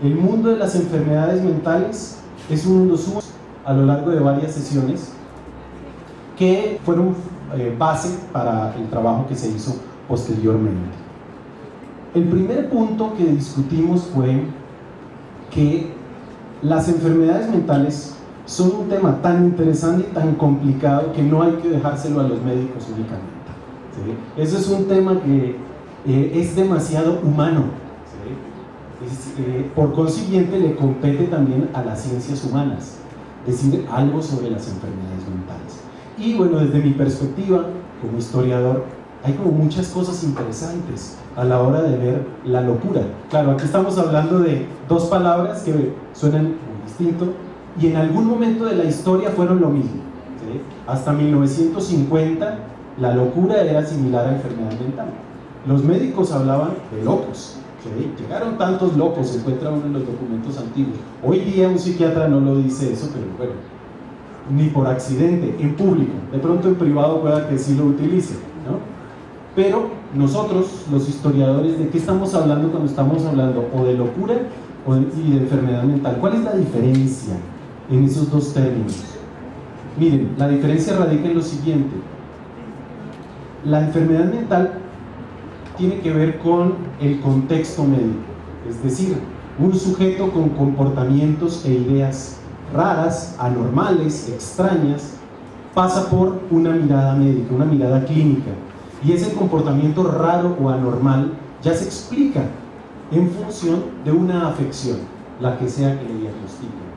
El mundo de las enfermedades mentales es uno de los sumos a lo largo de varias sesiones que fueron base para el trabajo que se hizo posteriormente. El primer punto que discutimos fue que las enfermedades mentales son un tema tan interesante y tan complicado que no hay que dejárselo a los médicos únicamente, ¿sí? Ese es un tema que es demasiado humano, ¿sí? Por consiguiente le compete también a las ciencias humanas decir algo sobre las enfermedades mentales. Y bueno, desde mi perspectiva como historiador, hay como muchas cosas interesantes a la hora de ver la locura. Claro, aquí estamos hablando de dos palabras que suenan muy distinto y en algún momento de la historia fueron lo mismo, ¿sí? Hasta 1950 la locura era similar a enfermedad mental. Los médicos hablaban de locos, ¿sí? Llegaron tantos locos, se encuentra uno en los documentos antiguos. Hoy día un psiquiatra no lo dice eso, pero bueno, ni por accidente, en público. De pronto en privado pueda que sí lo utilice, ¿no? Pero nosotros, los historiadores, ¿de qué estamos hablando cuando estamos hablando o de locura y de enfermedad mental? ¿Cuál es la diferencia en esos dos términos? Miren, la diferencia radica en lo siguiente. La enfermedad mental tiene que ver con el contexto médico, es decir, un sujeto con comportamientos e ideas raras, anormales, extrañas, pasa por una mirada médica, una mirada clínica, y ese comportamiento raro o anormal ya se explica en función de una afección, la que sea que le diagnostiquen.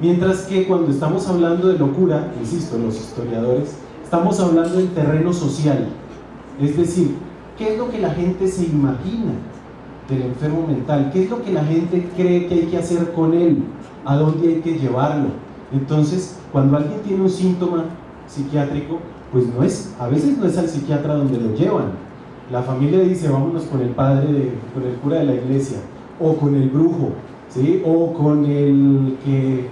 Mientras que cuando estamos hablando de locura, insisto, los historiadores, estamos hablando del terreno social, es decir, ¿qué es lo que la gente se imagina del enfermo mental? ¿Qué es lo que la gente cree que hay que hacer con él? ¿A dónde hay que llevarlo? Entonces, cuando alguien tiene un síntoma psiquiátrico, pues a veces no es al psiquiatra donde lo llevan. La familia dice, vámonos con el padre, con el cura de la iglesia, o con el brujo, ¿sí? O con el que,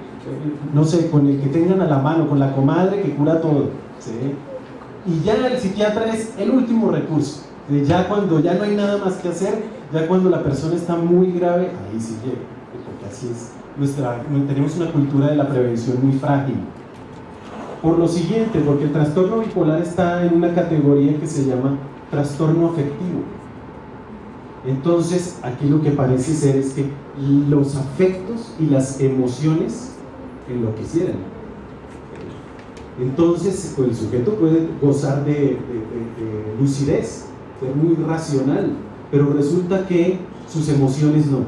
no sé, con el que tengan a la mano, con la comadre que cura todo, ¿sí? Y ya el psiquiatra es el último recurso. Ya cuando ya no hay nada más que hacer, ya cuando la persona está muy grave, ahí sí llega, porque así es. Tenemos una cultura de la prevención muy frágil. Por lo siguiente, porque el trastorno bipolar está en una categoría que se llama trastorno afectivo. Entonces, aquí lo que parece ser es que los afectos y las emociones enloquecieran. Entonces, pues, el sujeto puede gozar de lucidez, ser muy racional, pero resulta que sus emociones no,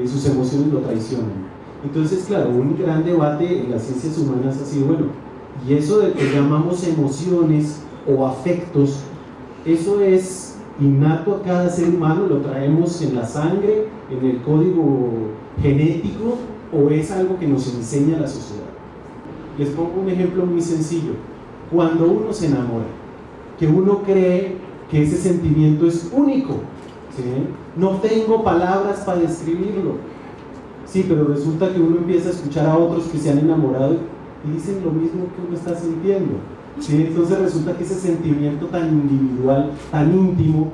sus emociones lo traicionan. Entonces, claro, un gran debate en las ciencias humanas ha sido, bueno, y eso de que llamamos emociones o afectos, ¿eso es innato a cada ser humano? ¿Lo traemos en la sangre, en el código genético, o es algo que nos enseña la sociedad? Les pongo un ejemplo muy sencillo. Cuando uno se enamora, que uno cree que ese sentimiento es único, ¿sí? No tengo palabras para describirlo. Sí, pero resulta que uno empieza a escuchar a otros que se han enamorado y dicen lo mismo que uno está sintiendo, ¿sí? Entonces resulta que ese sentimiento tan individual, tan íntimo,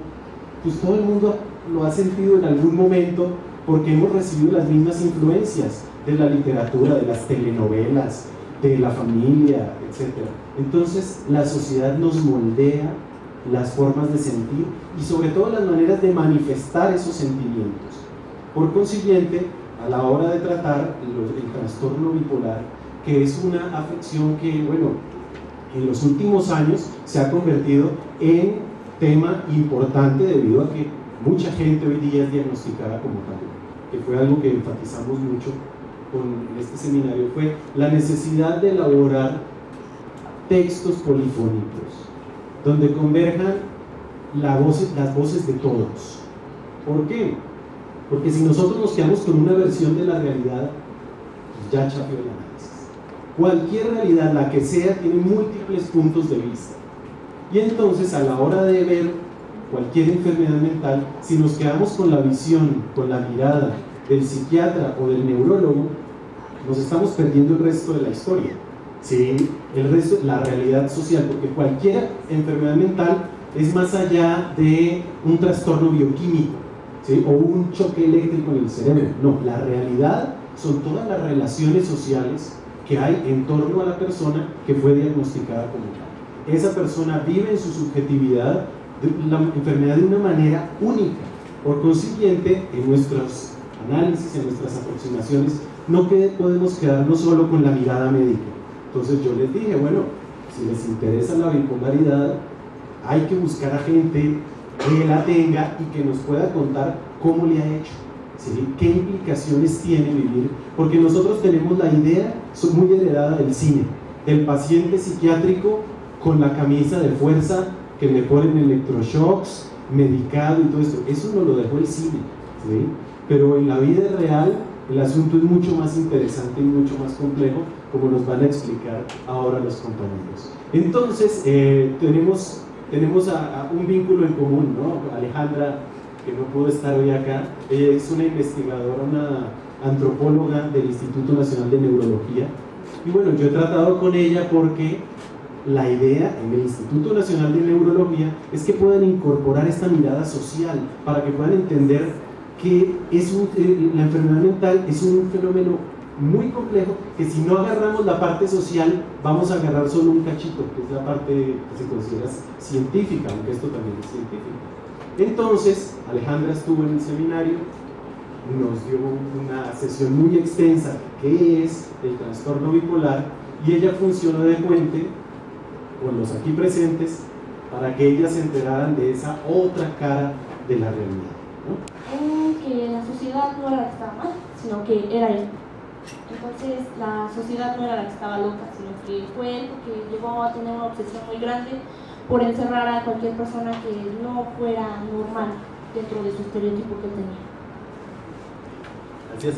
pues todo el mundo lo ha sentido en algún momento porque hemos recibido las mismas influencias de la literatura, de las telenovelas, de la familia, etc. Entonces la sociedad nos moldea las formas de sentir y sobre todo las maneras de manifestar esos sentimientos. Por consiguiente, a la hora de tratar el trastorno bipolar, que es una afección que, bueno, en los últimos años se ha convertido en tema importante debido a que mucha gente hoy día es diagnosticada como tal, que fue algo que enfatizamos mucho con este seminario, fue la necesidad de elaborar textos polifónicos donde converjan las voces de todos. ¿Por qué? Porque si nosotros nos quedamos con una versión de la realidad, pues ya chapeó el análisis. Cualquier realidad, la que sea, tiene múltiples puntos de vista. Y entonces, a la hora de ver cualquier enfermedad mental, si nos quedamos con la visión, con la mirada del psiquiatra o del neurólogo, nos estamos perdiendo el resto de la historia, ¿sí? El resto, la realidad social, porque cualquier enfermedad mental es más allá de un trastorno bioquímico, ¿sí? O un choque eléctrico en el cerebro. No, la realidad son todas las relaciones sociales que hay en torno a la persona que fue diagnosticada como tal. Esa persona vive en su subjetividad la enfermedad de una manera única. Por consiguiente, en nuestros análisis, en nuestras aproximaciones, no podemos quedarnos solo con la mirada médica. Entonces yo les dije, bueno, si les interesa la bipolaridad, hay que buscar a gente que la tenga y que nos pueda contar cómo le ha hecho, ¿sí? ¿Qué implicaciones tiene vivir? Porque nosotros tenemos la idea muy heredada del cine, del paciente psiquiátrico con la camisa de fuerza, que le ponen electroshocks, medicado y todo esto. Eso nos lo dejó el cine, ¿sí? Pero en la vida real el asunto es mucho más interesante y mucho más complejo, como nos van a explicar ahora los compañeros. Entonces, tenemos un vínculo en común, ¿no? Alejandra, que no pudo estar hoy acá, ella es una investigadora, una antropóloga del Instituto Nacional de Neurología, y bueno, yo he tratado con ella porque la idea en el Instituto Nacional de Neurología es que puedan incorporar esta mirada social para que puedan entender que la enfermedad mental es un fenómeno muy complejo, que si no agarramos la parte social vamos a agarrar solo un cachito, que es la parte que se considera científica, aunque esto también es científico. Entonces Alejandra estuvo en el seminario, nos dio una sesión muy extensa que es el trastorno bipolar, y ella funcionó de puente con los aquí presentes para que ellas se enteraran de esa otra cara de la realidad, ¿no? Que la sociedad no era la que estaba mal, sino que era él. Entonces la sociedad no era la que estaba loca, sino que fue él, porque llegó a tener una obsesión muy grande por encerrar a cualquier persona que no fuera normal dentro de su estereotipo que tenía. Gracias.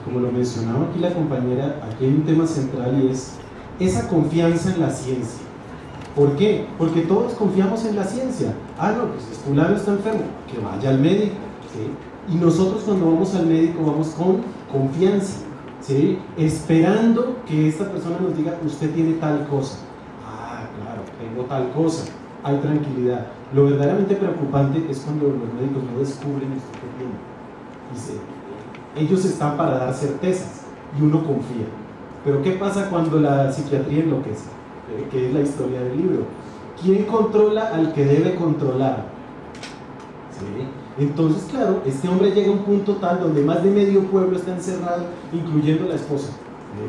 Como lo mencionaba aquí la compañera, aquí hay un tema central y es esa confianza en la ciencia. ¿Por qué? Porque todos confiamos en la ciencia. Ah, no, pues fulano está enfermo, que vaya al médico, ¿sí? Y nosotros cuando vamos al médico vamos con confianza, ¿sí? Esperando que esta persona nos diga, usted tiene tal cosa. Ah, claro, tengo tal cosa. Hay tranquilidad. Lo verdaderamente preocupante es cuando los médicos no descubren esto que tienen. Ellos están para dar certezas y uno confía. Pero ¿qué pasa cuando la psiquiatría enloquece? Que es la historia del libro. ¿Quién controla al que debe controlar? ¿Sí? Entonces, claro, este hombre llega a un punto tal donde más de medio pueblo está encerrado, incluyendo la esposa. ¿Sí?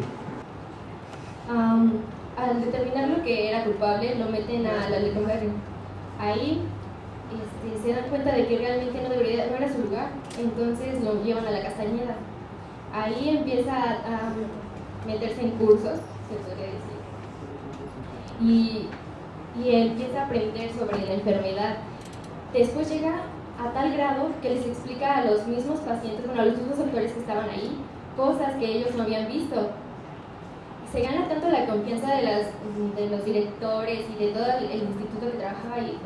Al determinar lo que era culpable, lo meten a la Lecumberri. Ahí se dan cuenta de que realmente no era su lugar, entonces lo llevan a la Castañeda. Ahí empieza a meterse en cursos, se podría decir, y empieza a aprender sobre la enfermedad. Después llega a tal grado que les explica a los mismos pacientes, bueno, a los mismos doctores que estaban ahí, cosas que ellos no habían visto. Se gana tanto la confianza de los directores y de todo el instituto que trabajaba ahí,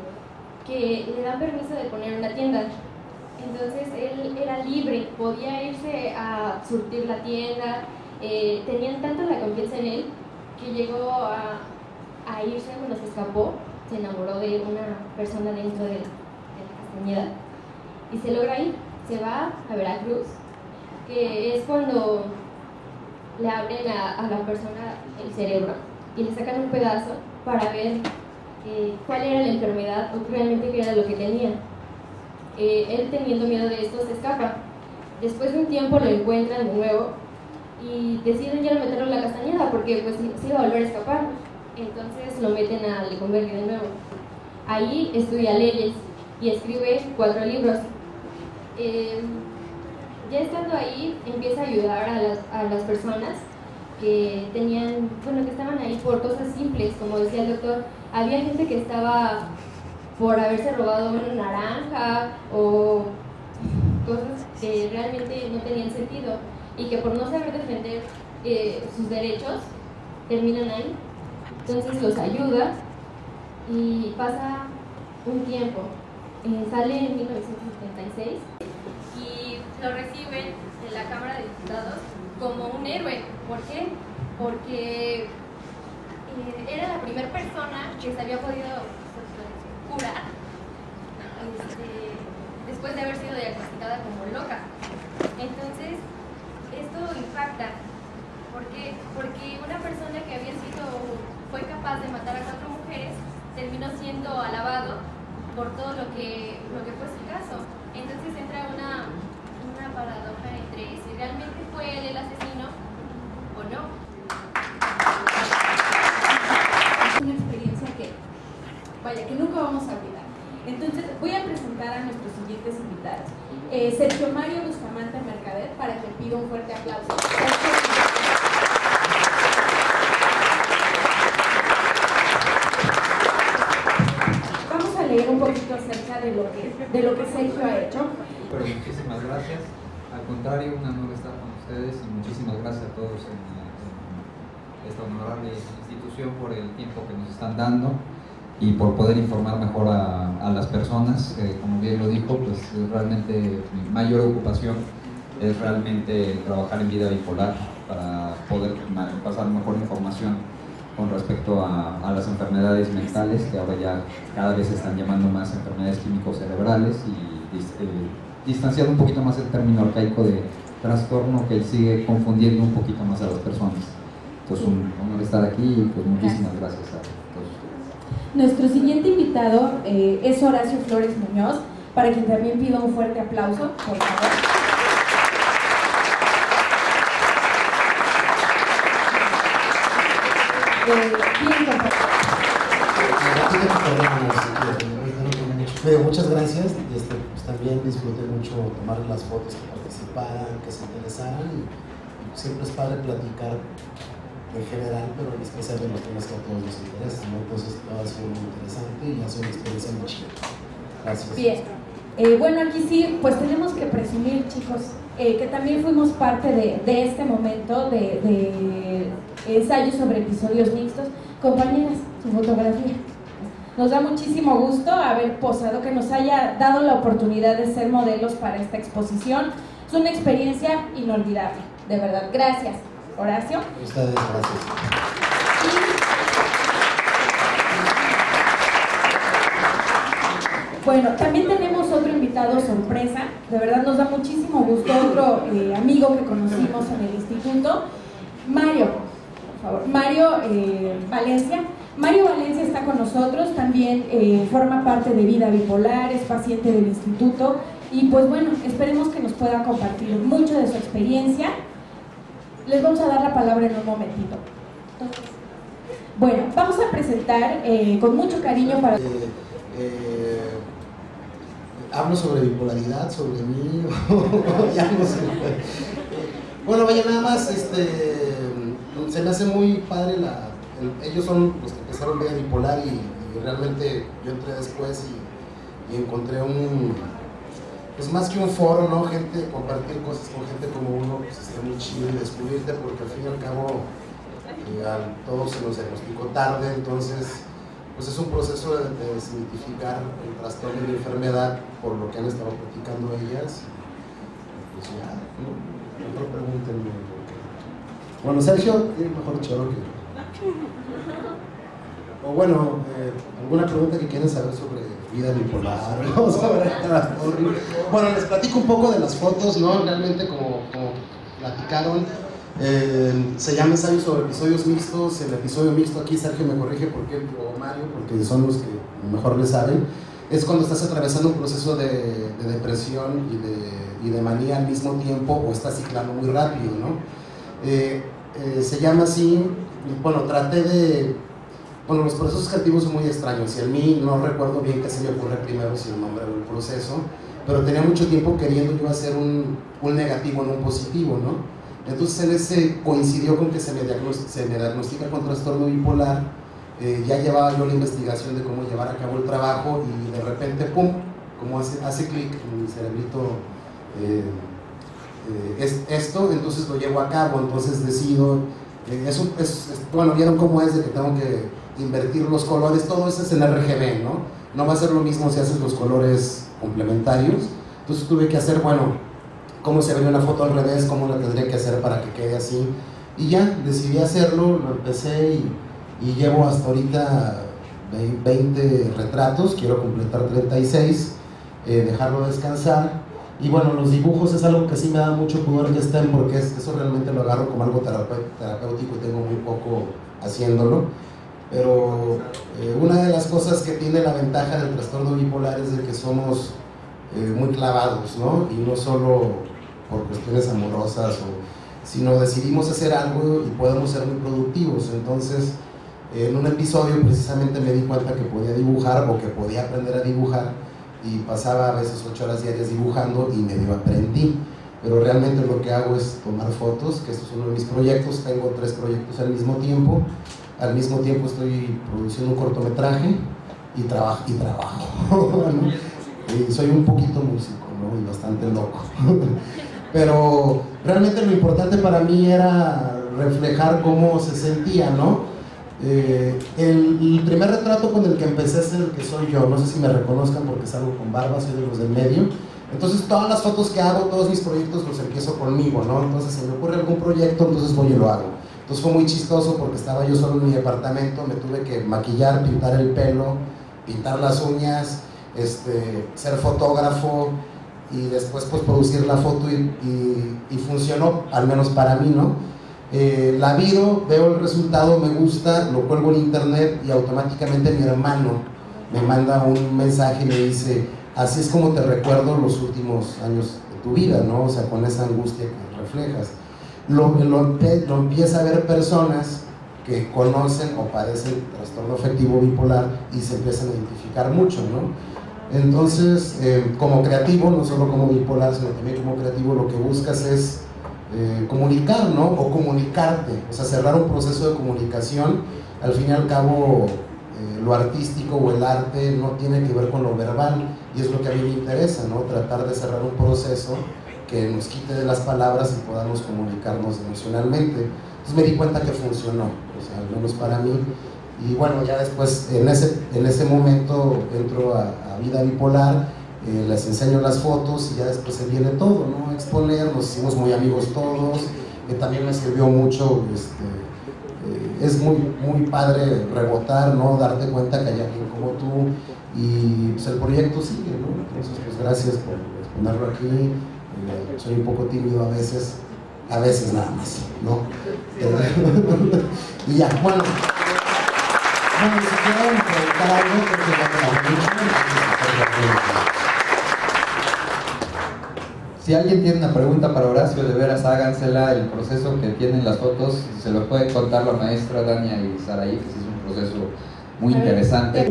que le dan permiso de poner una tienda. Entonces él era libre, podía irse a surtir la tienda, tenían tanto la confianza en él que llegó a irse cuando se escapó, se enamoró de una persona dentro de la Castañeda y se logra ir, se va a Veracruz, que es cuando le abren a la persona el cerebro y le sacan un pedazo para ver cuál era la enfermedad o realmente qué era lo que tenía. Él, teniendo miedo de esto, se escapa. Después de un tiempo lo encuentran de nuevo y deciden ya no meterlo en la Castañeda porque pues se iba a volver a escapar. Entonces lo meten a Lecumberri de nuevo. Ahí estudia leyes y escribe 4 libros. Ya estando ahí, empieza a ayudar a las personas que que estaban ahí por cosas simples, como decía el doctor. Había gente que estaba por haberse robado una naranja o cosas que realmente no tenían sentido y que por no saber defender sus derechos terminan ahí. Entonces los ayuda y pasa un tiempo. Sale en 1976 y lo reciben en la Cámara de Diputados como un héroe. ¿Por qué? Porque era la primera persona que se había podido curar después de haber sido diagnosticada como loca. Entonces, esto impacta. ¿Por qué? Porque una persona que fue capaz de matar a 4 mujeres, terminó siendo alabado por todo lo que fue su caso. Entonces entra una paradoja entre si realmente fue él el asesino o no. Una experiencia que nunca vamos a olvidar. Entonces voy a presentar a nuestros siguientes invitados. Sergio Mario Bustamante Mercader, para que pido un fuerte aplauso. Vamos a leer un poquito acerca de lo que Sergio ha hecho. Pero muchísimas gracias. Al contrario, un honor estar con ustedes y muchísimas gracias a todos en esta honorable institución por el tiempo que nos están dando y por poder informar mejor a las personas. Como bien lo dijo, pues realmente mi mayor ocupación es realmente trabajar en vida bipolar para poder pasar mejor información con respecto a las enfermedades mentales, que ahora ya cada vez se están llamando más enfermedades químico-cerebrales, y distanciando un poquito más el término arcaico de trastorno, que sigue confundiendo un poquito más a las personas. Entonces, un honor estar aquí y pues muchísimas gracias a todos ustedes. Nuestro siguiente invitado es Horacio Flores Muñoz, para quien también pido un fuerte aplauso, por favor. Muchas gracias. Pues también disfruté mucho tomar las fotos que participaran, que se interesaran, y siempre es padre platicar en general, pero en especial de los temas que a todos nos interesan, ¿no? Entonces todo ha sido muy interesante y ha sido una experiencia muy chida. Gracias. Bien. Bueno, aquí sí, pues tenemos que presumir, chicos, que también fuimos parte de este momento de ensayos sobre episodios mixtos. Compañeras, su fotografía. Nos da muchísimo gusto haber posado, que nos haya dado la oportunidad de ser modelos para esta exposición. Es una experiencia inolvidable, de verdad. Gracias, Horacio. Ustedes, gracias. Bueno, también tenemos otro invitado sorpresa. De verdad nos da muchísimo gusto, otro amigo que conocimos en el instituto, Mario, por favor. Mario Valencia. Mario Valencia está con nosotros, también forma parte de Vida Bipolar, es paciente del instituto, y pues bueno, esperemos que nos pueda compartir mucho de su experiencia. Les vamos a dar la palabra en un momentito. Entonces, bueno, vamos a presentar con mucho cariño para... hablo sobre bipolaridad, sobre mí, ya no sé. Bueno, vaya, nada más, se me hace muy padre ellos son los que empezaron Vida Bipolar, y realmente yo entré después y encontré pues más que un foro, ¿no? Compartir cosas con gente como uno, pues está muy chido, y descubrirte, porque al fin y al cabo a todos se nos diagnosticó tarde, entonces pues es un proceso de desmitificar el trastorno y la enfermedad por lo que han estado platicando ellas. Pues ya, ¿no? Mejor pregúntenme. Bueno, Sergio tiene mejor choro que yo. O bueno, alguna pregunta que quieran saber sobre vida bipolar, ¿no? Sobre trastorno. Bueno, les platico un poco de las fotos, ¿no? Realmente como platicaron, se llama ensayo sobre episodios mixtos. El episodio mixto, aquí Sergio me corrige o Mario, porque son los que mejor le saben, es cuando estás atravesando un proceso de depresión y de manía al mismo tiempo, o estás ciclando muy rápido, ¿no? Se llama así. Bueno, bueno, los procesos creativos son muy extraños, y a mí no recuerdo bien qué se me ocurre primero, si el nombre o el proceso, pero tenía mucho tiempo queriendo yo hacer un negativo en un positivo, ¿no? Entonces en ese coincidió con que se me diagnostica con trastorno bipolar. Ya llevaba yo la investigación de cómo llevar a cabo el trabajo, y de repente, pum, como hace clic en mi cerebrito esto, entonces lo llevo a cabo. Entonces decido, bueno, vieron cómo es de que tengo que invertir los colores, todo eso es en RGB, ¿no? No va a ser lo mismo si haces los colores complementarios. Entonces tuve que hacer, bueno, cómo se vería una foto al revés, cómo la tendría que hacer para que quede así, y ya decidí hacerlo, lo empecé, y llevo hasta ahorita 20 retratos, quiero completar 36, dejarlo descansar. Y bueno, los dibujos es algo que sí me da mucho pudor que estén, porque eso realmente lo agarro como algo terapéutico y tengo muy poco haciéndolo. Pero una de las cosas que tiene la ventaja del trastorno bipolar es de que somos muy clavados, ¿no? Y no solo por cuestiones amorosas, sino decidimos hacer algo y podemos ser muy productivos. Entonces, en un episodio precisamente me di cuenta que podía dibujar o que podía aprender a dibujar, y pasaba a veces 8 horas diarias dibujando y medio aprendí. Pero realmente lo que hago es tomar fotos, que esto es uno de mis proyectos. Tengo 3 proyectos al mismo tiempo. Al mismo tiempo estoy produciendo un cortometraje y trabajo. Y soy un poquito músico, ¿no? Y bastante loco. Pero realmente lo importante para mí era reflejar cómo se sentía, ¿no? El primer retrato con el que empecé es el que soy yo. No sé si me reconozcan porque salgo con barba, soy de los del medio. Entonces todas las fotos que hago, todos mis proyectos los empiezo conmigo, ¿no? Entonces si me ocurre algún proyecto, entonces voy y lo hago. Entonces fue muy chistoso porque estaba yo solo en mi departamento, me tuve que maquillar, pintar el pelo, pintar las uñas, ser fotógrafo y después pues producir la foto y funcionó, al menos para mí, ¿no? La veo el resultado, me gusta, lo cuelgo en internet y automáticamente mi hermano me manda un mensaje y me dice: así es como te recuerdo los últimos años de tu vida, ¿no? O sea, con esa angustia que reflejas. Lo empieza a ver personas que conocen o padecen trastorno afectivo bipolar y se empiezan a identificar mucho, ¿no? Entonces, como creativo, no solo como bipolar, sino también como creativo, lo que buscas es comunicar, ¿no? O comunicarte, o sea, cerrar un proceso de comunicación. Al fin y al cabo, lo artístico o el arte no tiene que ver con lo verbal, y es lo que a mí me interesa, ¿no? Tratar de cerrar un proceso que nos quite de las palabras y podamos comunicarnos emocionalmente. Entonces me di cuenta que funcionó, o sea, al menos para mí. Y bueno, ya después, en ese momento, entro a Vida Bipolar, les enseño las fotos y ya después se viene todo, ¿no? Exponer, nos hicimos muy amigos todos, también me sirvió mucho, es muy padre rebotar, ¿no? Darte cuenta que hay alguien como tú, y pues el proyecto sigue, ¿no? Entonces, pues gracias por exponerlo aquí. Soy un poco tímido a veces nada más, ¿no? Y ya, bueno, si quieren preguntar algo, porque si alguien tiene una pregunta para Horacio, de veras hágansela. El proceso que tienen las fotos se lo pueden contar la maestra Dania y Saraí, que es un proceso muy interesante.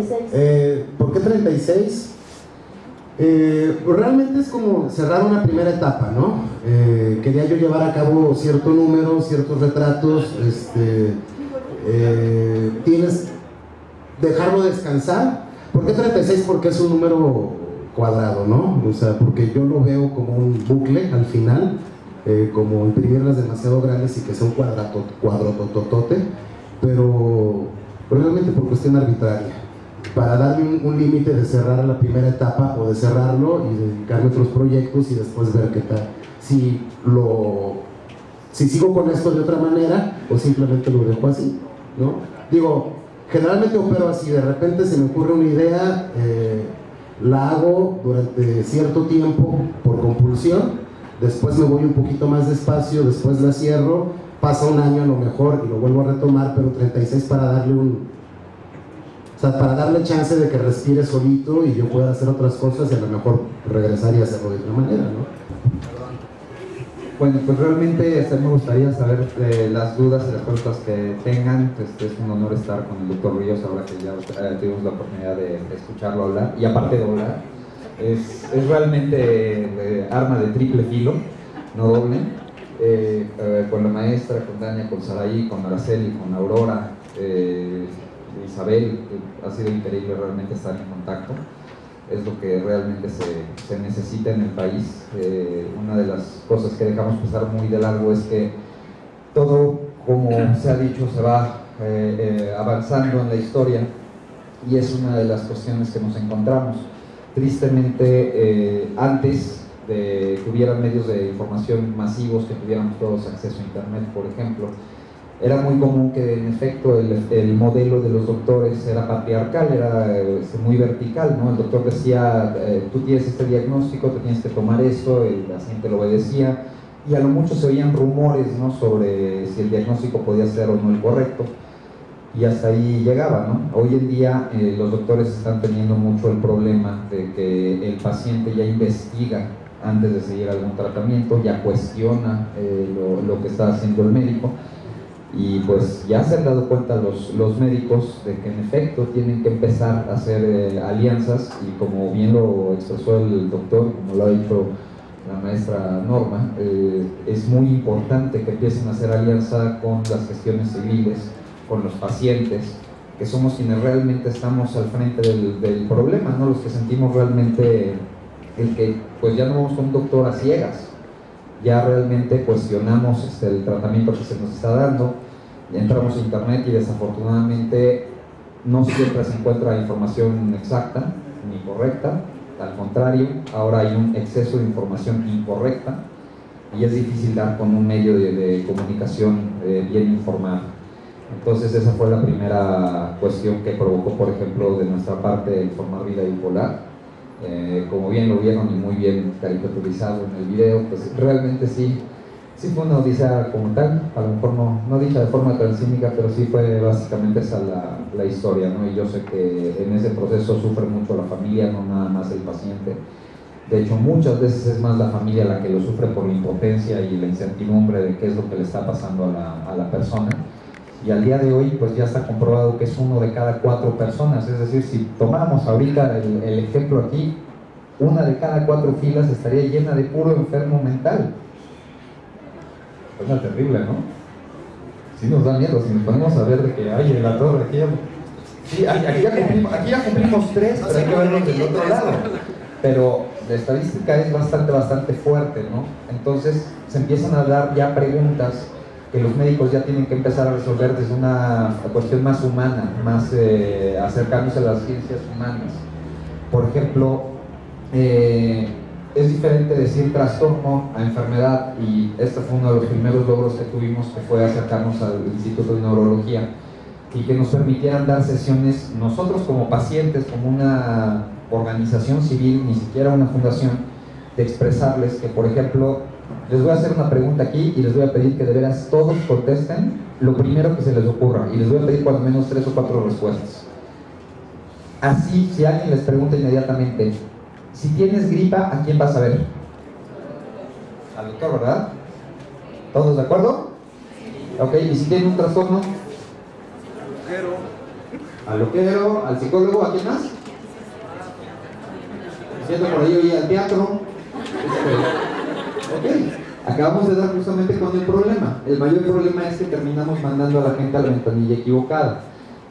¿Por qué 36? Pues realmente es como cerrar una primera etapa, ¿no? Quería yo llevar a cabo cierto número, ciertos retratos, dejarlo descansar. ¿Por qué 36? Porque es un número cuadrado, ¿no? O sea, porque yo lo veo como un bucle al final, como imprimirlas demasiado grandes y que sea un cuadrototote, pero realmente por cuestión arbitraria, para darle un límite de cerrar la primera etapa o de cerrarlo y dedicarme a otros proyectos y después ver qué tal, si sigo con esto de otra manera o simplemente lo dejo así, ¿no? Digo, generalmente opero así, de repente se me ocurre una idea, la hago durante cierto tiempo por compulsión, después me voy un poquito más despacio, después la cierro, pasa un año a lo mejor y lo vuelvo a retomar, pero 36 para darle chance de que respire solito y yo pueda hacer otras cosas y a lo mejor regresar y hacerlo de otra manera, ¿no? Bueno, pues realmente me gustaría saber las dudas y las preguntas que tengan. Es un honor estar con el doctor Ríos ahora que ya tuvimos la oportunidad de escucharlo hablar. Y aparte de hablar, es realmente arma de triple filo, no doble. Con la maestra, con Dania, con Saraí, con Araceli, con Aurora, Isabel, ha sido increíble realmente estar en contacto. Es lo que realmente se necesita en el país. Una de las cosas que dejamos pasar muy de largo es que todo, como se ha dicho, se va avanzando en la historia, y es una de las cuestiones que nos encontramos. Tristemente, antes de que hubieran medios de información masivos, que tuviéramos todos acceso a internet, por ejemplo, era muy común que en efecto el modelo de los doctores era patriarcal, era muy vertical, ¿no? El doctor decía, tú tienes este diagnóstico, te tienes que tomar esto, el paciente lo obedecía, y a lo mucho se oían rumores, ¿no?, sobre si el diagnóstico podía ser o no el correcto, y hasta ahí llegaba, ¿no? Hoy en día los doctores están teniendo mucho el problema de que el paciente ya investiga antes de seguir algún tratamiento, ya cuestiona lo que está haciendo el médico, y pues ya se han dado cuenta los médicos de que en efecto tienen que empezar a hacer alianzas, y como bien lo expresó el doctor, como lo ha dicho la maestra Norma, es muy importante que empiecen a hacer alianza con las gestiones civiles, con los pacientes, que somos quienes realmente estamos al frente del problema, ¿no? Los que sentimos realmente el que pues ya no vamos con un doctor a ciegas, ya realmente cuestionamos el tratamiento que se nos está dando, entramos a internet y desafortunadamente no siempre se encuentra información exacta ni correcta, al contrario, ahora hay un exceso de información incorrecta y es difícil dar con un medio de comunicación bien informado. Entonces esa fue la primera cuestión que provocó, por ejemplo, de nuestra parte el formar Vida Bipolar. Como bien lo vieron y muy bien caricaturizado en el video, pues realmente sí fue una odisea como tal, a lo mejor no dicha de forma tan cínica, pero sí fue básicamente esa la historia, ¿no? Y yo sé que en ese proceso sufre mucho la familia, no nada más el paciente. De hecho, muchas veces es más la familia la que lo sufre por la impotencia y la incertidumbre de qué es lo que le está pasando a la persona. Y al día de hoy pues ya está comprobado que es 1 de cada 4 personas, es decir, si tomamos ahorita el ejemplo aquí, 1 de cada 4 filas estaría llena de puro enfermo mental. Es terrible, ¿no? Sí nos da miedo, si nos ponemos a ver de que hay en la torre, aquí ya cumplimos 3, pero hay que vernos del otro lado. Pero la estadística es bastante fuerte, ¿no? Entonces se empiezan a dar ya preguntas que los médicos ya tienen que empezar a resolver desde una cuestión más humana, más acercándose a las ciencias humanas. Por ejemplo, es diferente decir trastorno a enfermedad, y este fue uno de los primeros logros que tuvimos, que fue acercarnos al Instituto de Neurología y que nos permitieran dar sesiones nosotros como pacientes, como una organización civil, ni siquiera una fundación, de expresarles que, por ejemplo, les voy a hacer una pregunta aquí y les voy a pedir que de veras todos contesten lo primero que se les ocurra, y les voy a pedir cuando menos 3 o 4 respuestas. Así, si alguien les pregunta inmediatamente, si tienes gripa, ¿a quién vas a ver? Al doctor, ¿verdad? ¿Todos de acuerdo? Ok, ¿y si tienen un trastorno? Al loquero, al psicólogo, ¿a quién más? Siendo por ahí oye al teatro. Ok, acabamos de dar justamente con el problema. El mayor problema es que terminamos mandando a la gente a la ventanilla equivocada.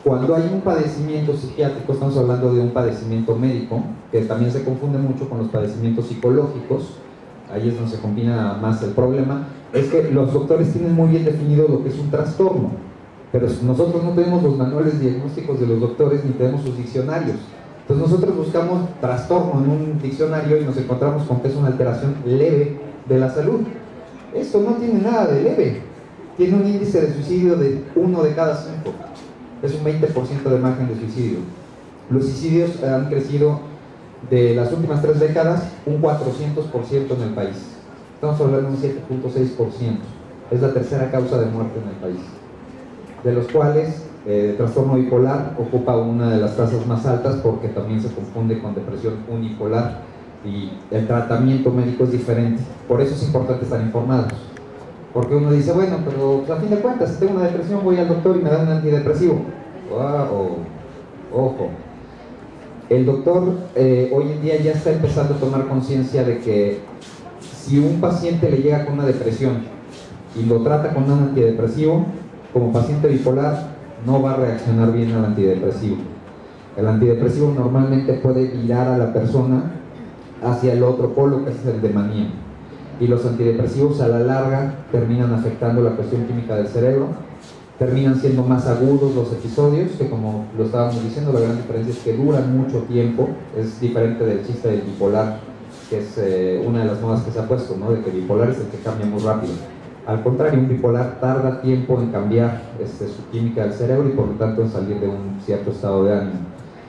Cuando hay un padecimiento psiquiátrico, estamos hablando de un padecimiento médico, que también se confunde mucho con los padecimientos psicológicos. Ahí es donde se combina más el problema. Es que los doctores tienen muy bien definido lo que es un trastorno, pero nosotros no tenemos los manuales diagnósticos de los doctores ni tenemos sus diccionarios. Entonces nosotros buscamos trastorno en un diccionario y nos encontramos con que es una alteración leve de la salud. Esto no tiene nada de leve, tiene un índice de suicidio de 1 de cada 5, es un 20% de margen de suicidio. Los suicidios han crecido de las últimas 3 décadas un 400% en el país, estamos hablando de un 7.6%, es la tercera causa de muerte en el país, de los cuales el trastorno bipolar ocupa una de las tasas más altas porque también se confunde con depresión unipolar y el tratamiento médico es diferente. Por eso es importante estar informados, porque uno dice, bueno, pero a fin de cuentas, si tengo una depresión voy al doctor y me da un antidepresivo. Ojo, el doctor hoy en día ya está empezando a tomar conciencia de que si un paciente le llega con una depresión y lo trata con un antidepresivo, como paciente bipolar no va a reaccionar bien al antidepresivo. El antidepresivo normalmente puede virar a la persona hacia el otro polo, que es el de manía, y los antidepresivos a la larga terminan afectando la cuestión química del cerebro, terminan siendo más agudos los episodios, que como lo estábamos diciendo, la gran diferencia es que duran mucho tiempo. Es diferente del chiste del bipolar, que es una de las modas que se ha puesto, ¿no? De que bipolar es el que cambia muy rápido. Al contrario, un bipolar tarda tiempo en cambiar su química del cerebro y por lo tanto en salir de un cierto estado de ánimo.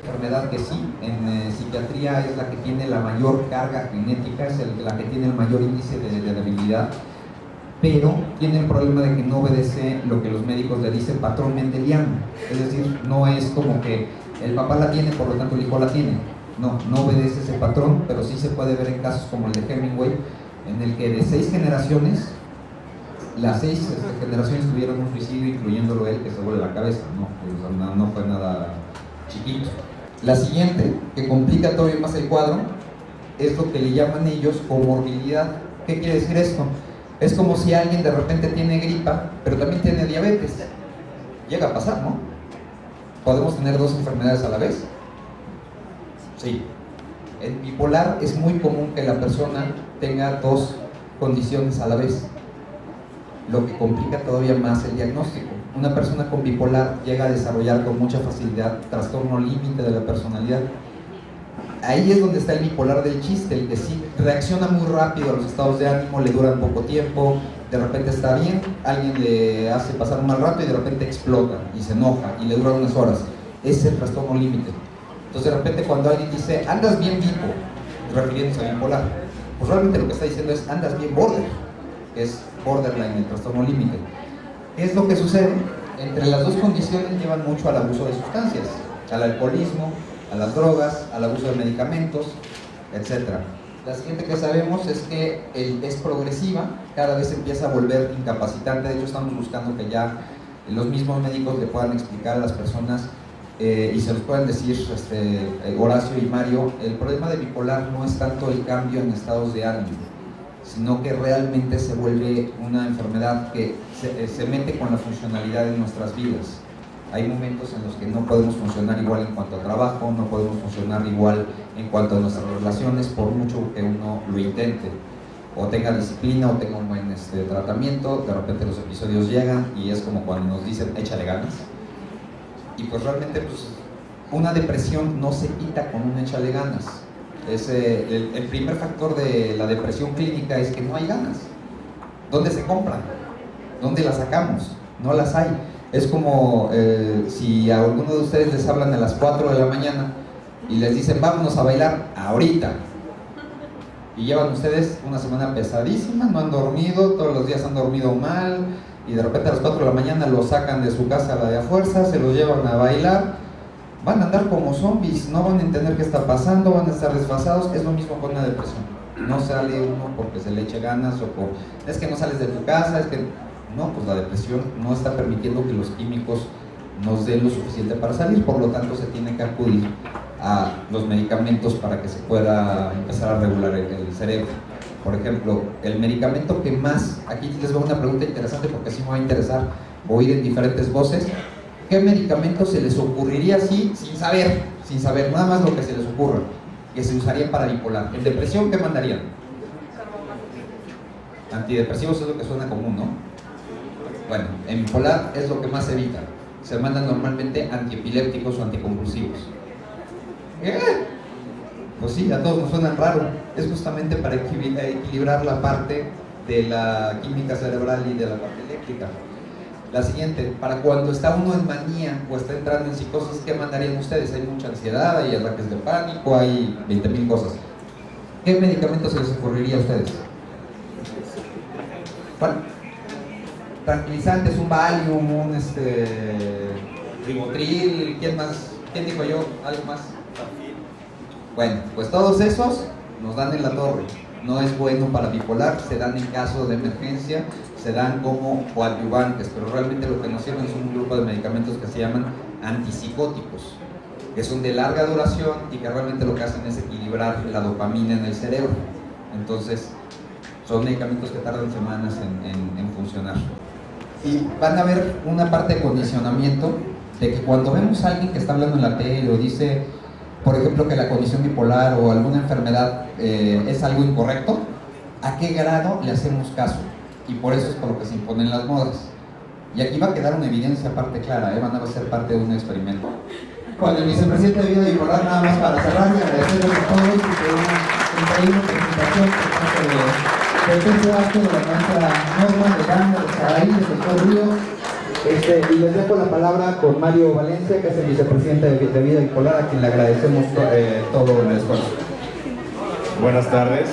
Enfermedad que sí, en psiquiatría es la que tiene la mayor carga genética, es la que tiene el mayor índice de debilidad, pero tiene el problema de que no obedece lo que los médicos le dicen patrón mendeliano, es decir, no es como que el papá la tiene, por lo tanto el hijo la tiene, no obedece ese patrón, pero sí se puede ver en casos como el de Hemingway, en el que de 6 generaciones, las 6 generaciones tuvieron un suicidio, incluyéndolo él, que se vuelve la cabeza, no fue nada chiquito. La siguiente, que complica todavía más el cuadro, es lo que le llaman ellos comorbilidad. ¿Qué quiere decir esto? Es como si alguien de repente tiene gripa, pero también tiene diabetes. Llega a pasar, ¿no? ¿Podemos tener 2 enfermedades a la vez? Sí. En bipolar es muy común que la persona tenga 2 condiciones a la vez, lo que complica todavía más el diagnóstico. Una persona con bipolar llega a desarrollar con mucha facilidad trastorno límite de la personalidad. Ahí es donde está el bipolar del chiste, el que sí reacciona muy rápido a los estados de ánimo, le duran poco tiempo, de repente está bien, alguien le hace pasar un mal rato y de repente explota y se enoja y le dura unas horas. Ese es el trastorno límite. Entonces de repente cuando alguien dice, andas bien bipo, refiriéndose a bipolar, pues realmente lo que está diciendo es, andas bien border, que es borderline, el trastorno límite. ¿Qué es lo que sucede? Entre las 2 condiciones llevan mucho al abuso de sustancias, al alcoholismo, a las drogas, al abuso de medicamentos, etc. La siguiente que sabemos es que es progresiva, cada vez empieza a volver incapacitante. De hecho estamos buscando que ya los mismos médicos le puedan explicar a las personas y se los puedan decir Horacio y Mario, el problema de bipolar no es tanto el cambio en estados de ánimo, sino que realmente se vuelve una enfermedad que se mete con la funcionalidad de nuestras vidas. Hay momentos en los que no podemos funcionar igual en cuanto a trabajo, no podemos funcionar igual en cuanto a nuestras relaciones, por mucho que uno lo intente, o tenga disciplina, o tenga un buen tratamiento. De repente los episodios llegan y es como cuando nos dicen, échale ganas. Y pues realmente pues, una depresión no se quita con un échale ganas. El primer factor de la depresión clínica es que no hay ganas. ¿Dónde se compran? ¿Dónde las sacamos? No las hay. Es como si a alguno de ustedes les hablan a las 4 de la mañana y les dicen vámonos a bailar ahorita, y llevan ustedes una semana pesadísima, no han dormido, todos los días han dormido mal, y de repente a las 4 de la mañana los sacan de su casa a la de a fuerza, se los llevan a bailar, van a andar como zombies, no van a entender qué está pasando, van a estar desfasados. Es lo mismo con una depresión. No sale uno porque se le eche ganas o es que no sales de tu casa, es que no, pues la depresión no está permitiendo que los químicos nos den lo suficiente para salir, por lo tanto se tiene que acudir a los medicamentos para que se pueda empezar a regular el cerebro. Por ejemplo, el medicamento que más, aquí les voy a una pregunta interesante porque sí me va a interesar oír en diferentes voces. ¿Qué medicamento se les ocurriría así, sin saber, nada más lo que se les ocurra, que se usaría para bipolar? En depresión, ¿qué mandarían? Antidepresivos es lo que suena común, ¿no? Bueno, en bipolar es lo que más se evita. Se mandan normalmente antiepilépticos o anticonvulsivos. Pues sí, a todos nos suenan raro. Es justamente para equilibrar la parte de la química cerebral y de la parte eléctrica. La siguiente, para cuando está uno en manía o está entrando en psicosis, ¿qué mandarían ustedes? Hay mucha ansiedad, hay ataques de pánico, hay 20,000 cosas. ¿Qué medicamento se les ocurriría a ustedes? ¿Cuál? Tranquilizantes, un Valium, un Ribotril, ¿quién más? ¿Quién dijo yo? ¿Algo más? Bueno, pues todos esos nos dan en la torre. No es bueno para bipolar, se dan en caso de emergencia, se dan como coadyuvantes, pero realmente lo que nos sirven son un grupo de medicamentos que se llaman antipsicóticos, que son de larga duración y que realmente lo que hacen es equilibrar la dopamina en el cerebro. Entonces, son medicamentos que tardan semanas en funcionar. Y van a ver una parte de condicionamiento, de que cuando vemos a alguien que está hablando en la tele o dice, por ejemplo, que la condición bipolar o alguna enfermedad es algo incorrecto, ¿a qué grado le hacemos caso? Y por eso es por lo que se imponen las modas. Y aquí va a quedar una evidencia aparte clara, van a ser parte de un experimento. Con el vicepresidente de Vida Bipolar, nada más para cerrar y agradecerles a todos y que una increíble presentación por parte de Profesor Acto de la maestra Norma, de Gama, de Saraí, de Sector Río. Y les dejo la palabra con Mario Valencia, que es el vicepresidente de Vida Bipolar, a quien le agradecemos todo el esfuerzo. Buenas tardes.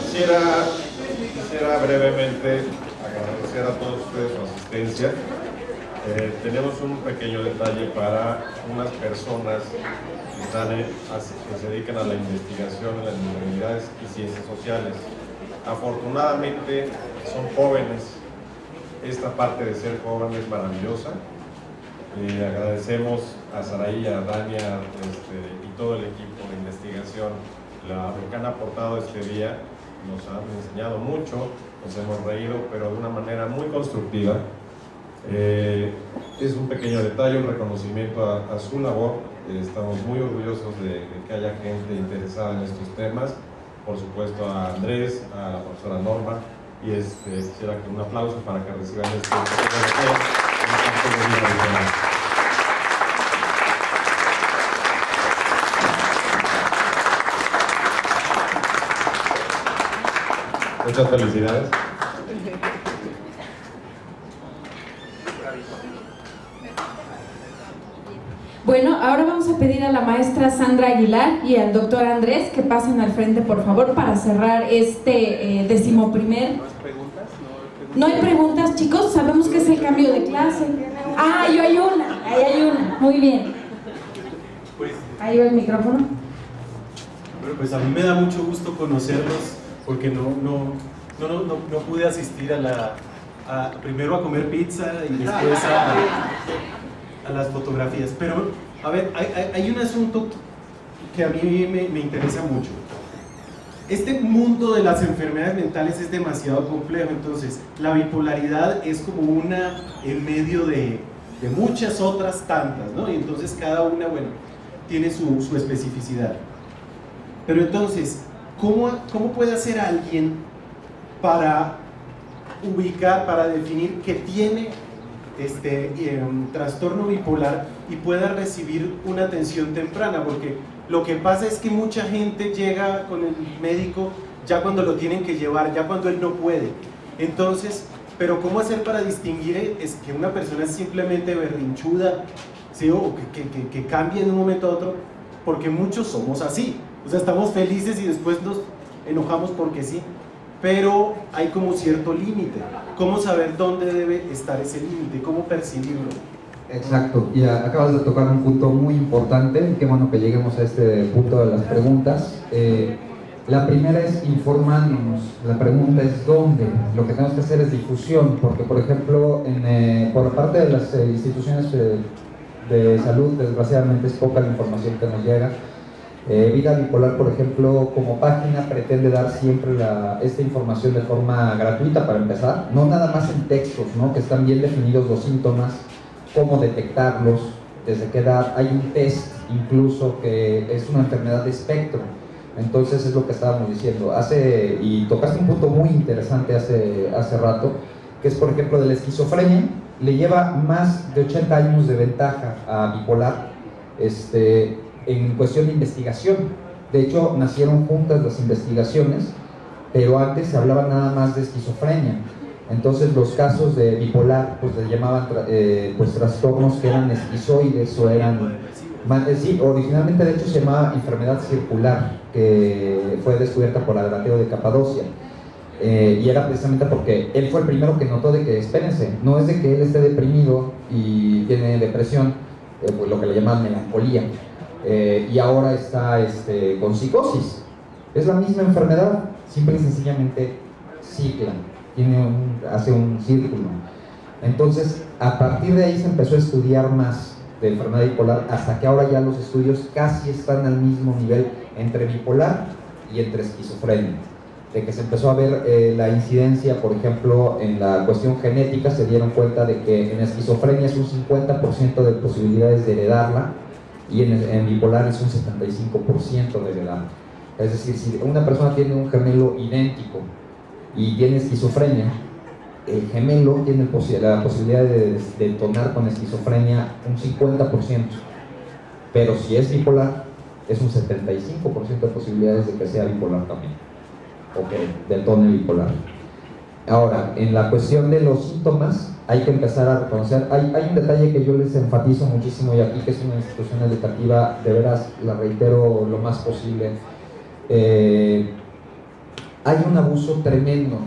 Quisiera brevemente agradecer a todos ustedes su asistencia. Tenemos un pequeño detalle para unas personas que se dedican a la investigación en las humanidades y ciencias sociales. Afortunadamente son jóvenes. Esta parte de ser joven es maravillosa. Agradecemos a Saraí, a Dania y todo el equipo de investigación lo que han aportado este día. Nos han enseñado mucho, nos hemos reído, pero de una manera muy constructiva. Es un pequeño detalle, un reconocimiento a su labor. Estamos muy orgullosos de que haya gente interesada en estos temas. Por supuesto a Andrés, a la profesora Norma, y quisiera que un aplauso para que reciban este pequeño Muchas felicidades. Bueno, ahora vamos a pedir a la maestra Sandra Aguilar y al doctor Andrés que pasen al frente, por favor, para cerrar este 11º. ¿No hay preguntas, chicos? Sabemos que es el cambio de clase. Ah, ahí hay una. Muy bien. Ahí va el micrófono. Bueno, pues a mí me da mucho gusto conocerlos, porque no pude asistir primero a comer pizza y después a las fotografías. Pero, a ver, hay un asunto que a mí me interesa mucho. Este mundo de las enfermedades mentales es demasiado complejo. Entonces, la bipolaridad es como una en medio de muchas otras tantas, ¿no? Y entonces cada una, bueno, tiene su especificidad. Pero entonces, ¿cómo puede hacer alguien para ubicar, para definir que tiene trastorno bipolar y pueda recibir una atención temprana? Porque lo que pasa es que mucha gente llega con el médico ya cuando lo tienen que llevar, ya cuando él no puede. Entonces, pero ¿cómo hacer para distinguir es que una persona es simplemente berrinchuda, ¿sí? O que cambie de un momento a otro? Porque muchos somos así, o sea, estamos felices y después nos enojamos porque sí, pero hay como cierto límite. ¿Cómo saber dónde debe estar ese límite? ¿Cómo percibirlo? Exacto, y acabas de tocar un punto muy importante. Qué bueno que lleguemos a este punto de las preguntas. La primera es informándonos, la pregunta es ¿dónde? Lo que tenemos que hacer es difusión, porque por ejemplo, por parte de las instituciones de salud, desgraciadamente es poca la información que nos llega. Vida Bipolar, por ejemplo, como página pretende dar siempre esta información de forma gratuita para empezar, no nada más en textos, ¿no? Que están bien definidos los síntomas, cómo detectarlos, desde qué edad. Hay un test incluso que es una enfermedad de espectro. Entonces es lo que estábamos diciendo. Y tocaste un punto muy interesante hace rato, que es por ejemplo de la esquizofrenia. Le lleva más de 80 años de ventaja a bipolar en cuestión de investigación. De hecho, nacieron juntas las investigaciones, pero antes se hablaba nada más de esquizofrenia. Entonces los casos de bipolar pues le llamaban trastornos que eran esquizoides o eran... Sí, originalmente de hecho se llamaba enfermedad circular, que fue descubierta por Agrateo de Capadocia. Y era precisamente porque él fue el primero que notó de que, espérense, no es de que él esté deprimido y tiene depresión, pues lo que le llaman melancolía, y ahora está con psicosis. Es la misma enfermedad, simple y sencillamente cicla, hace un círculo. Entonces, a partir de ahí se empezó a estudiar más de enfermedad bipolar, hasta que ahora ya los estudios casi están al mismo nivel entre bipolar y entre esquizofrenia. De que se empezó a ver la incidencia, por ejemplo, en la cuestión genética, se dieron cuenta de que en esquizofrenia es un 50% de posibilidades de heredarla, y en bipolar es un 75% de heredarla. Es decir, si una persona tiene un gemelo idéntico y tiene esquizofrenia, el gemelo tiene la posibilidad de detonar con esquizofrenia un 50%, pero si es bipolar, es un 75% de posibilidades de que sea bipolar también, o que detone bipolar. Ahora, en la cuestión de los síntomas, hay que empezar a reconocer, hay un detalle que yo les enfatizo muchísimo, y aquí que es una institución educativa, de veras la reitero lo más posible. Hay un abuso tremendo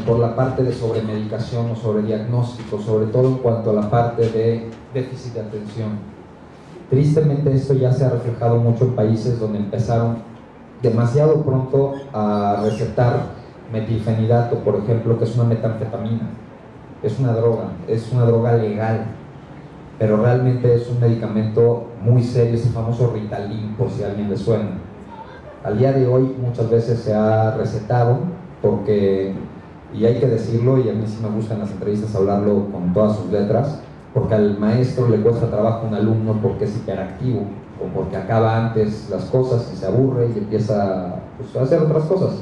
por la parte de sobremedicación o sobrediagnóstico, sobre todo en cuanto a la parte de déficit de atención. Tristemente esto ya se ha reflejado mucho en países donde empezaron demasiado pronto a recetar metilfenidato, por ejemplo, que es una metanfetamina. Es una droga legal, pero realmente es un medicamento muy serio, ese famoso Ritalin, por si a alguien le suena. Al día de hoy muchas veces se ha recetado porque, y hay que decirlo, y a mí sí me gusta en las entrevistas hablarlo con todas sus letras, porque al maestro le cuesta trabajo a un alumno porque es hiperactivo, o porque acaba antes las cosas y se aburre y empieza pues, a hacer otras cosas.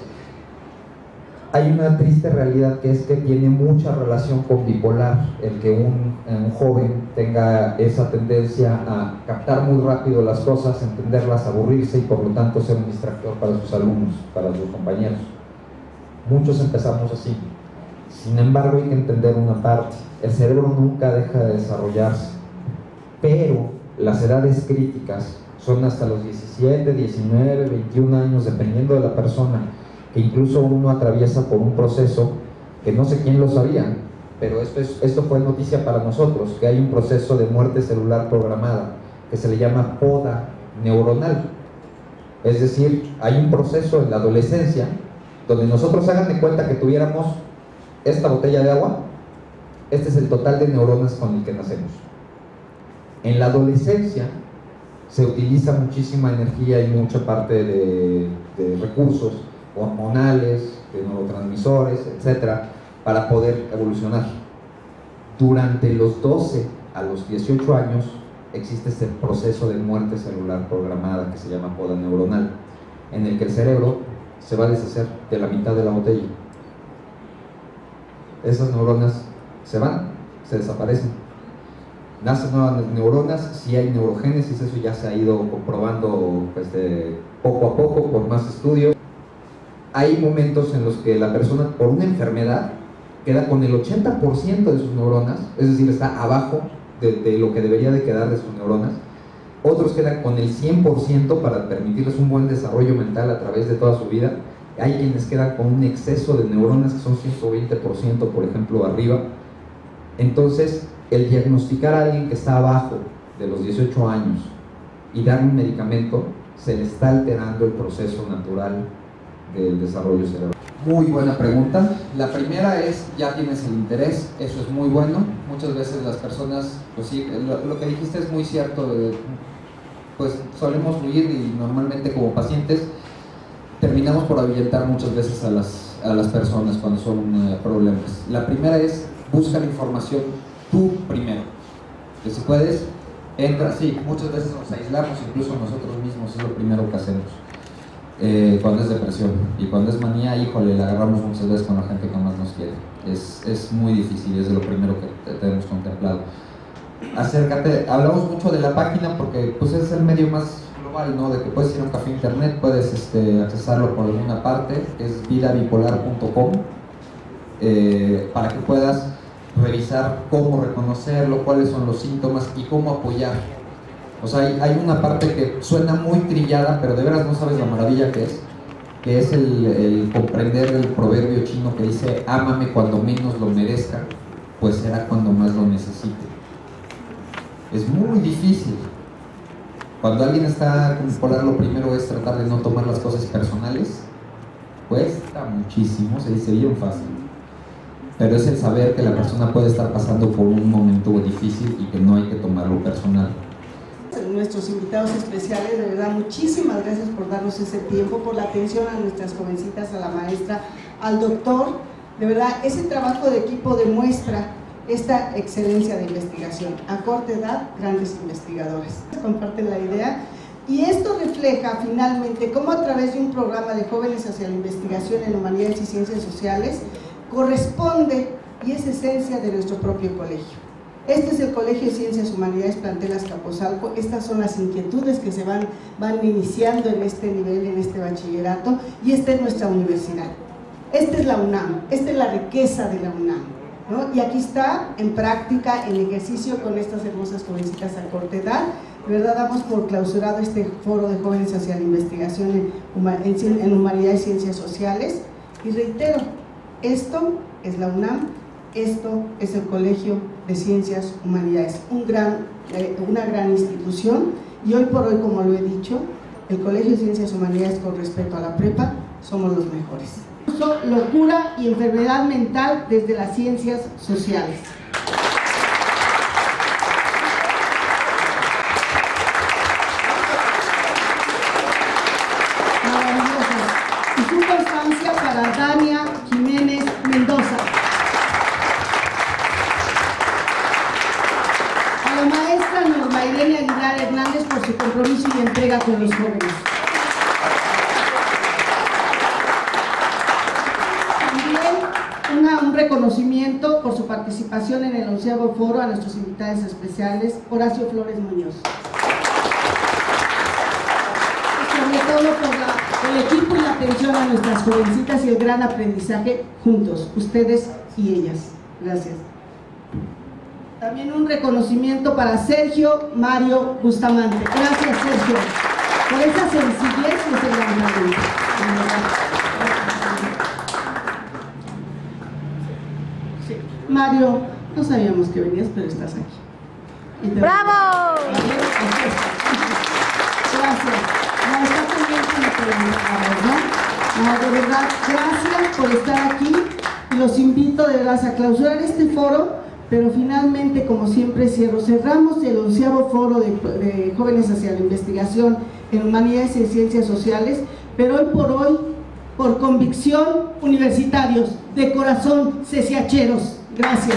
Hay una triste realidad que es que tiene mucha relación con bipolar, el que un joven tenga esa tendencia a captar muy rápido las cosas, entenderlas, aburrirse y por lo tanto ser un distractor para sus alumnos, para sus compañeros. Muchos empezamos así. Sin embargo, hay que entender una parte: el cerebro nunca deja de desarrollarse, pero las edades críticas son hasta los 17, 19, 21 años, dependiendo de la persona, que incluso uno atraviesa por un proceso que no sé quién lo sabía, pero esto fue noticia para nosotros, que hay un proceso de muerte celular programada que se le llama poda neuronal. Es decir, hay un proceso en la adolescencia donde nosotros, hagan de cuenta que tuviéramos esta botella de agua, este es el total de neuronas con el que nacemos. En la adolescencia se utiliza muchísima energía y mucha parte de recursos hormonales, de neurotransmisores, etcétera, para poder evolucionar. Durante los 12 a los 18 años existe este proceso de muerte celular programada que se llama poda neuronal, en el que el cerebro se va a deshacer de la mitad de la botella. Esas neuronas se van, se desaparecen. Nacen nuevas neuronas, si hay neurogénesis, eso ya se ha ido comprobando pues, poco a poco por más estudios. Hay momentos en los que la persona, por una enfermedad, queda con el 80% de sus neuronas, es decir, está abajo de lo que debería de quedar de sus neuronas. Otros quedan con el 100% para permitirles un buen desarrollo mental a través de toda su vida. Hay quienes quedan con un exceso de neuronas que son 120%, por ejemplo, arriba. Entonces, el diagnosticar a alguien que está abajo de los 18 años y dar un medicamento, se le está alterando el proceso natural del desarrollo cerebral. Muy buena pregunta. La primera es, ya tienes el interés, eso es muy bueno. Muchas veces las personas, pues sí, lo que dijiste es muy cierto, pues solemos huir y normalmente como pacientes terminamos por ahuyentar muchas veces a las personas cuando son problemas. La primera es, busca la información tú primero. Que si puedes, entra, sí, muchas veces nos aislamos, incluso nosotros mismos, es lo primero que hacemos. Cuando es depresión, y cuando es manía, híjole, la agarramos muchas veces con la gente que más nos quiere. Es muy difícil, es de lo primero que tenemos contemplado. Acércate, hablamos mucho de la página porque pues es el medio más global, ¿no? De que puedes ir a un café internet, puedes accesarlo por alguna parte, es vidabipolar.com, para que puedas revisar cómo reconocerlo, cuáles son los síntomas y cómo apoyar. O sea, hay una parte que suena muy trillada, pero de veras no sabes la maravilla que es el comprender el proverbio chino que dice: ámame cuando menos lo merezca, pues será cuando más lo necesite. Es muy difícil. Cuando alguien está con bipolar, lo primero es tratar de no tomar las cosas personales. Cuesta muchísimo, se dice bien fácil, pero es el saber que la persona puede estar pasando por un momento difícil y que no hay que tomarlo personal. Nuestros invitados especiales, de verdad, muchísimas gracias por darnos ese tiempo, por la atención a nuestras jovencitas, a la maestra, al doctor. De verdad, ese trabajo de equipo demuestra esta excelencia de investigación. A corta edad, grandes investigadores. Comparten la idea y esto refleja finalmente cómo a través de un programa de jóvenes hacia la investigación en humanidades y ciencias sociales corresponde y es esencia de nuestro propio colegio. Este es el Colegio de Ciencias Humanidades Plantel Azcapotzalco. Estas son las inquietudes que se van iniciando en este nivel, en este bachillerato, y esta es nuestra universidad. Esta es la UNAM, esta es la riqueza de la UNAM, ¿no? Y aquí está en práctica, en ejercicio con estas hermosas jovencitas a corta edad. De verdad damos por clausurado este foro de jóvenes hacia la investigación en humanidades y ciencias sociales. Y reitero, esto es la UNAM, esto es el Colegio de Ciencias Humanidades, una gran institución, y hoy por hoy, como lo he dicho, el Colegio de Ciencias Humanidades con respecto a la prepa, somos los mejores. Locura y enfermedad mental desde las ciencias sociales. Maravilloso. Y su constancia para Dania Jiménez Mendoza. A la maestra Norma Irene Aguilar Hernández por su compromiso y entrega con los jóvenes. Un reconocimiento por su participación en el 11º foro a nuestros invitados especiales, Horacio Flores Muñoz. Y sobre todo por el equipo y la atención a nuestras jovencitas y el gran aprendizaje juntos, ustedes y ellas. Gracias. También un reconocimiento para Sergio Mario Bustamante. Gracias, Sergio, por esa sencillez y ese gran talento. Mario, no sabíamos que venías, pero estás aquí. ¡Bravo! Gracias. No, está pendiente ¿no? De verdad, gracias por estar aquí. Y los invito de verdad a clausurar este foro, pero finalmente, como siempre, cerramos el 11º foro de jóvenes hacia la investigación en humanidades y ciencias sociales, pero hoy por hoy, por convicción, universitarios, de corazón, ceciacheros. Gracias.